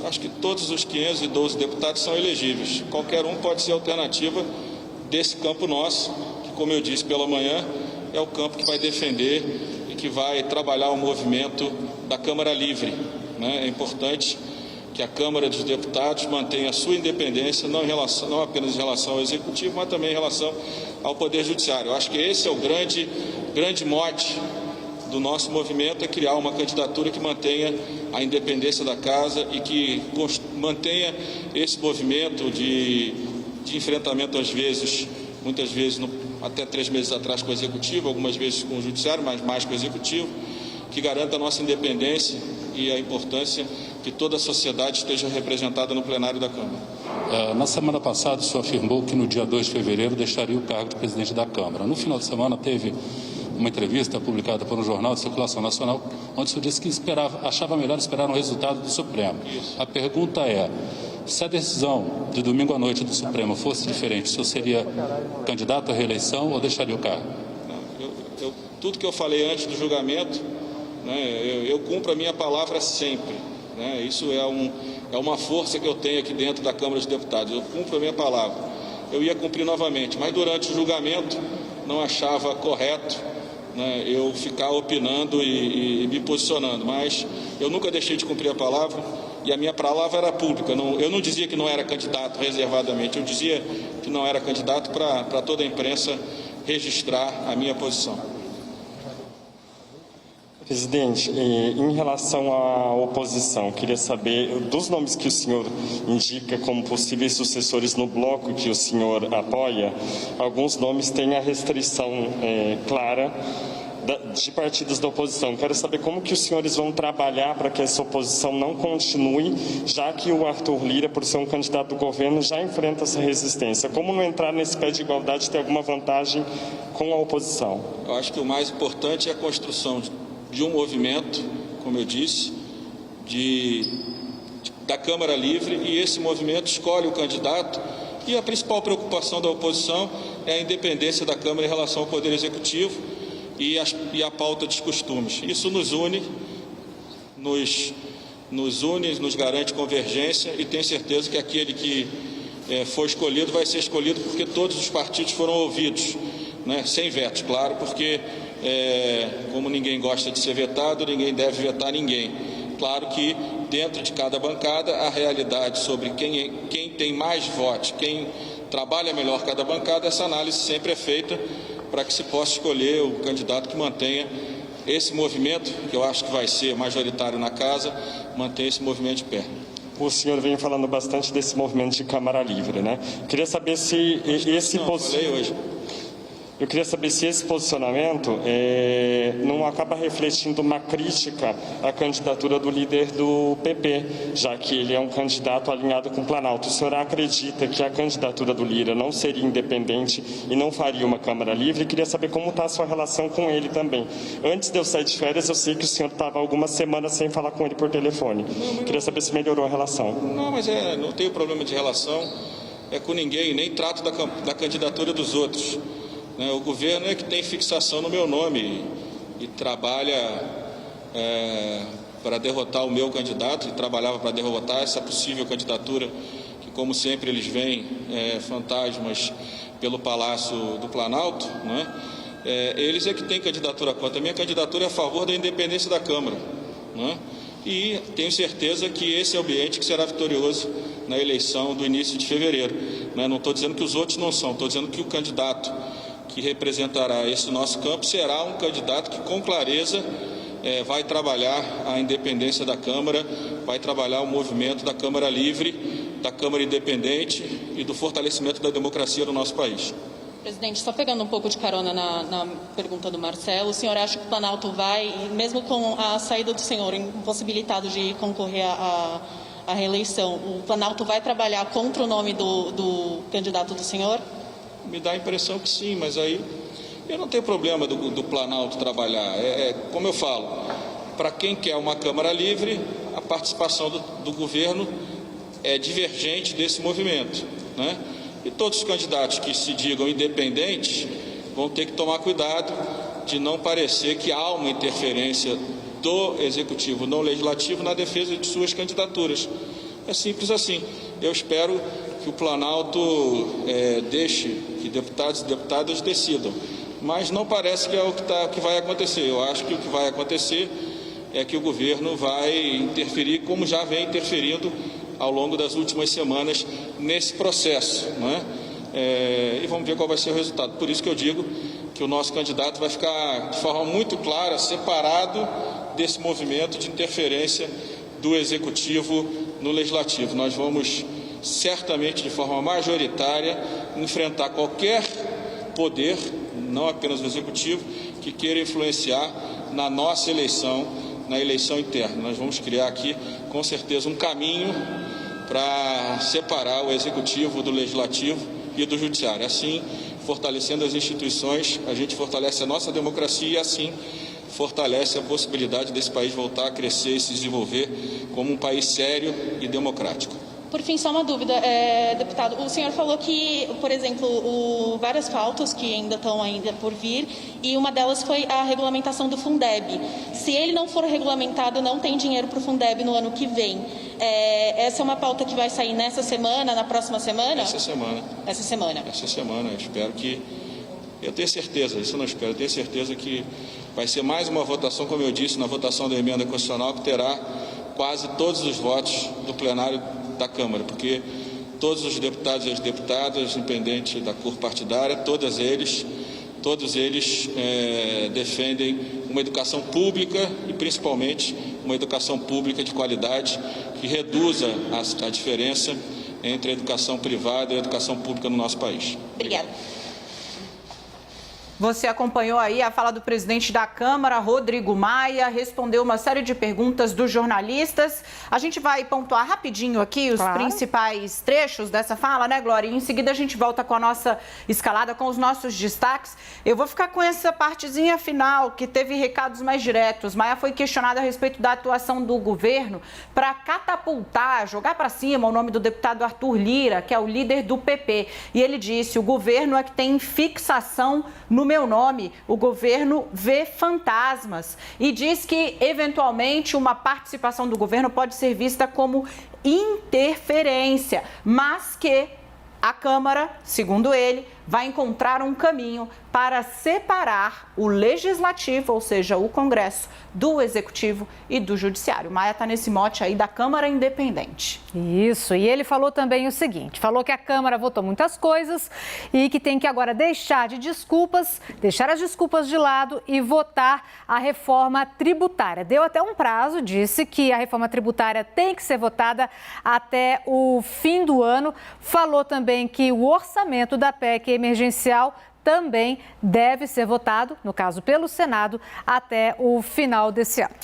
acho que todos os 512 deputados são elegíveis. Qualquer um pode ser alternativa desse campo nosso, que, como eu disse pela manhã, é o campo que vai defender e que vai trabalhar o movimento da Câmara Livre, né? É importante que a Câmara dos Deputados mantenha a sua independência, não apenas em relação ao Executivo, mas também em relação ao Poder Judiciário. Eu acho que esse é o grande mote do nosso movimento, é criar uma candidatura que mantenha a independência da Casa e que mantenha esse movimento de enfrentamento, muitas vezes, até 3 meses atrás com o Executivo, algumas vezes com o Judiciário, mas mais com o Executivo, que garanta a nossa independência e a importância que toda a sociedade esteja representada no plenário da Câmara. Na semana passada, o senhor afirmou que no dia 2 de fevereiro deixaria o cargo de presidente da Câmara. No final de semana, teve uma entrevista publicada por um jornal de circulação nacional, onde o senhor disse que achava melhor esperar um resultado do Supremo. Isso. A pergunta é, se a decisão de domingo à noite do Supremo fosse diferente, o senhor seria candidato à reeleição ou deixaria o cargo? Não, tudo que eu falei antes do julgamento, né, eu cumpro a minha palavra sempre. Né, isso é uma força que eu tenho aqui dentro da Câmara dos Deputados. Eu cumpro a minha palavra. Eu ia cumprir novamente, mas durante o julgamento não achava correto, né, eu ficar opinando e me posicionando. Mas eu nunca deixei de cumprir a palavra e a minha palavra era pública. Eu não dizia que não era candidato reservadamente, eu dizia que não era candidato para toda a imprensa registrar a minha posição. Presidente, em relação à oposição, queria saber dos nomes que o senhor indica como possíveis sucessores no bloco que o senhor apoia, alguns nomes têm a restrição clara de partidos da oposição. Quero saber como que os senhores vão trabalhar para que essa oposição não continue, já que o Arthur Lira, por ser um candidato do governo, já enfrenta essa resistência. Como não entrar nesse pé de igualdade e ter alguma vantagem com a oposição? Eu acho que o mais importante é a construção de um movimento, como eu disse, da Câmara Livre, e esse movimento escolhe o candidato, e a principal preocupação da oposição é a independência da Câmara em relação ao Poder Executivo e a pauta dos costumes. Isso nos une, nos garante convergência, e tenho certeza que aquele que for escolhido vai ser escolhido porque todos os partidos foram ouvidos, né, sem vetos, claro, porque como ninguém gosta de ser vetado, ninguém deve vetar ninguém. Claro que dentro de cada bancada a realidade sobre quem tem mais votos, quem trabalha melhor cada bancada, essa análise sempre é feita para que se possa escolher o candidato que mantenha esse movimento, que eu acho que vai ser majoritário na casa, mantenha esse movimento de pé. O senhor vem falando bastante desse movimento de Câmara Livre, né? Queria saber se Eu queria saber se esse posicionamento não acaba refletindo uma crítica à candidatura do líder do PP, já que ele é um candidato alinhado com o Planalto. O senhor acredita que a candidatura do Lira não seria independente e não faria uma Câmara Livre? Queria saber como está a sua relação com ele também. Antes de eu sair de férias, eu sei que o senhor estava algumas semanas sem falar com ele por telefone. Queria saber se melhorou a relação. Não, mas não tenho problema de relação com ninguém, nem trato da candidatura dos outros. O governo é que tem fixação no meu nome e trabalha para derrotar o meu candidato, e trabalhava para derrotar essa possível candidatura, que, como sempre, eles veem fantasmas pelo Palácio do Planalto, né? Eles é que têm candidatura contra. A minha candidatura é a favor da independência da Câmara, né? E tenho certeza que esse é o ambiente que será vitorioso na eleição do início de fevereiro, né? Não estou dizendo que os outros não são, estou dizendo que o candidato que representará esse nosso campo será um candidato que, com clareza, vai trabalhar a independência da Câmara, vai trabalhar o movimento da Câmara Livre, da Câmara Independente e do fortalecimento da democracia no nosso país. Presidente, só pegando um pouco de carona na pergunta do Marcelo, o senhor acha que o Planalto vai, mesmo com a saída do senhor impossibilitado de concorrer à reeleição, o Planalto vai trabalhar contra o nome do candidato do senhor? Me dá a impressão que sim, mas aí eu não tenho problema do Planalto trabalhar. Como eu falo, para quem quer uma Câmara Livre, a participação do governo é divergente desse movimento, né? E todos os candidatos que se digam independentes vão ter que tomar cuidado de não parecer que há uma interferência do Executivo no Legislativo na defesa de suas candidaturas. É simples assim. Eu espero que o Planalto deixe que deputados e deputadas decidam. Mas não parece que é o que vai acontecer. Eu acho que o que vai acontecer é que o governo vai interferir, como já vem interferindo ao longo das últimas semanas nesse processo, não é? E vamos ver qual vai ser o resultado. Por isso que eu digo que o nosso candidato vai ficar de forma muito clara, separado desse movimento de interferência do Executivo no Legislativo. Nós vamos, certamente, de forma majoritária, enfrentar qualquer poder, não apenas o Executivo, que queira influenciar na nossa eleição, na eleição interna. Nós vamos criar aqui, com certeza, um caminho para separar o Executivo do Legislativo e do Judiciário. Assim, fortalecendo as instituições, a gente fortalece a nossa democracia e, assim, fortalece a possibilidade desse país voltar a crescer e se desenvolver como um país sério e democrático. Por fim, só uma dúvida, deputado. O senhor falou que, por exemplo, várias pautas que ainda estão por vir, e uma delas foi a regulamentação do Fundeb. Se ele não for regulamentado, não tem dinheiro para o Fundeb no ano que vem. Essa é uma pauta que vai sair nessa semana, na próxima semana? Essa semana. Essa semana. Essa semana. Eu espero que... Eu tenho certeza, isso eu não espero, eu tenho certeza que vai ser mais uma votação, como eu disse, na votação da emenda constitucional, que terá quase todos os votos do plenário da Câmara, porque todos os deputados e as deputadas, independente da cor partidária, todos eles defendem uma educação pública e, principalmente, uma educação pública de qualidade que reduza a diferença entre a educação privada e a educação pública no nosso país. Obrigada. Você acompanhou aí a fala do presidente da Câmara, Rodrigo Maia, respondeu uma série de perguntas dos jornalistas. A gente vai pontuar rapidinho aqui os principais trechos dessa fala, né, Glória? E em seguida a gente volta com a nossa escalada, com os nossos destaques. Eu vou ficar com essa partezinha final, que teve recados mais diretos. Maia foi questionado a respeito da atuação do governo para catapultar, jogar para cima o nome do deputado Arthur Lira, que é o líder do PP. E ele disse: o governo é que tem fixação no meu nome, o governo vê fantasmas, e diz que, eventualmente, uma participação do governo pode ser vista como interferência, mas que a Câmara, segundo ele, vai encontrar um caminho para separar o Legislativo, ou seja, o Congresso, do Executivo e do Judiciário. Maia está nesse mote aí da Câmara Independente. Isso, e ele falou também o seguinte, falou que a Câmara votou muitas coisas e que tem que agora deixar as desculpas de lado e votar a reforma tributária. Deu até um prazo, disse que a reforma tributária tem que ser votada até o fim do ano. Falou também que o orçamento da PEC emergencial também deve ser votado, no caso pelo Senado, até o final desse ano.